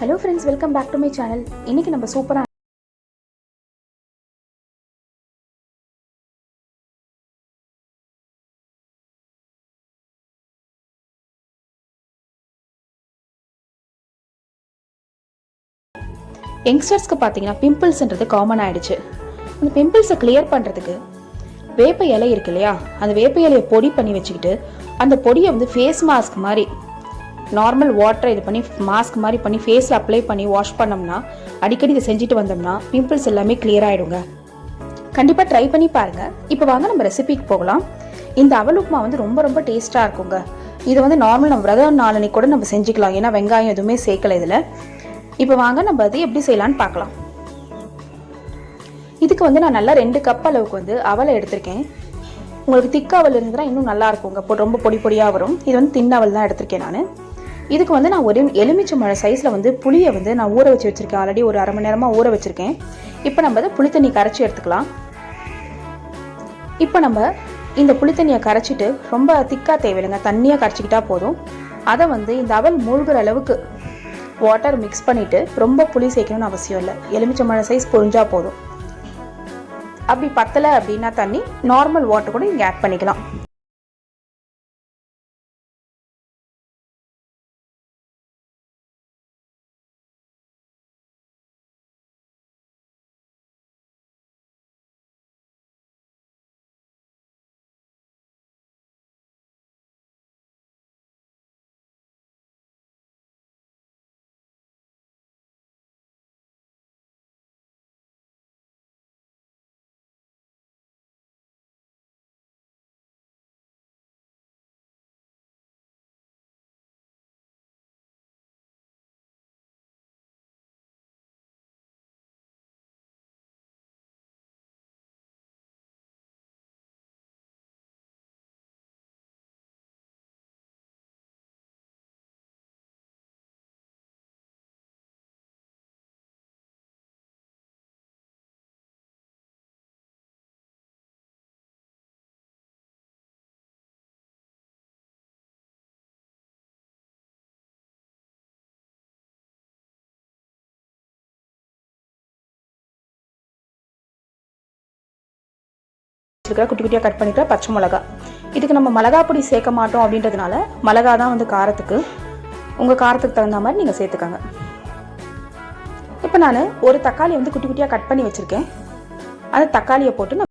Hello friends, welcome back to my channel. இன்றைக்கி நம்ம சூப்பராக யங்ஸ்டர்ஸ்க்கு பார்த்தீங்கன்னா பிம்பிள்ஸ்ன்றது காமன் ஆகிடுச்சு. அந்த பிம்பிள்ஸை கிளியர் பண்ணுறதுக்கு வேப்ப இலை இருக்கு இல்லையா, அந்த வேப்ப இலையை பொடி பண்ணி வச்சுக்கிட்டு அந்த பொடியை வந்து ஃபேஸ் மாஸ்க் மாதிரி நார்மல் வாட்டரை இது பண்ணி மாஸ்க் மாதிரி பண்ணி ஃபேஸில் அப்ளை பண்ணி வாஷ் பண்ணோம்னா, அடிக்கடி இதை செஞ்சுட்டு வந்தோம்னா பிம்பிள்ஸ் எல்லாமே கிளியர் ஆகிடுங்க. கண்டிப்பாக ட்ரை பண்ணி பாருங்கள். இப்போ வாங்க நம்ம ரெசிபிக்கு போகலாம். இந்த அவல் உப்புமா வந்து ரொம்ப ரொம்ப டேஸ்ட்டாக இருக்குங்க. இது வந்து நார்மல் நம்ம விரதம் நாளனை கூட நம்ம செஞ்சுக்கலாம், ஏன்னா வெங்காயம் எதுவுமே சேர்க்கலை இதில். இப்போ வாங்க நம்ம அது எப்படி செய்யலான்னு பார்க்கலாம். இதுக்கு வந்து நான் நல்லா 2 கப் அளவுக்கு வந்து அவலை எடுத்திருக்கேன். உங்களுக்கு திக்க அவல் இருந்ததுன்னா இன்னும் நல்லா இருக்குங்க, ரொம்ப பொடி பொடியாக வரும். இது வந்து தின்ன அவல் தான் எடுத்திருக்கேன் நான். இதுக்கு வந்து நான் ஒரு எலுமிச்சை மழை சைஸில் வந்து புளியை வந்து நான் ஊற வச்சுருக்கேன். ஆல்ரெடி ஒரு அரை மணி நேரமாக ஊற வச்சுருக்கேன். இப்போ நம்ம அதை புளித்தண்ணி கரைச்சி எடுத்துக்கலாம். இப்போ நம்ம இந்த புளித்தண்ணியை கரைச்சிட்டு ரொம்ப திக்காக தேவையில்லைங்க, தண்ணியாக கரைச்சிக்கிட்டா போதும். அதை வந்து இந்த அவல் மூழ்கிற அளவுக்கு வாட்டர் மிக்ஸ் பண்ணிவிட்டு, ரொம்ப புளி சேர்க்கணும்னு அவசியம் இல்லை, எலுமிச்சை மழை சைஸ் புரிஞ்சா போதும். அப்படி பத்தலை அப்படின்னா தண்ணி நார்மல் வாட்டர் கூட இங்கே ஆட் பண்ணிக்கலாம். குட்டி குட்டியாக கட் பண்ணிக்கிற பச்சை மிளகா. இதுக்கு நம்ம மிளகா பொடி சேர்க்க மாட்டோம் அப்படின்றதுனால மிளகா தான் வந்து காரத்துக்கு, உங்கள் காரத்துக்கு தகுந்த மாதிரி நீங்கள் சேர்த்துக்கோங்க. இப்போ நான் ஒரு தக்காளி வந்து குட்டி குட்டியாக கட் பண்ணி வச்சுருக்கேன். அந்த தக்காளியை போட்டு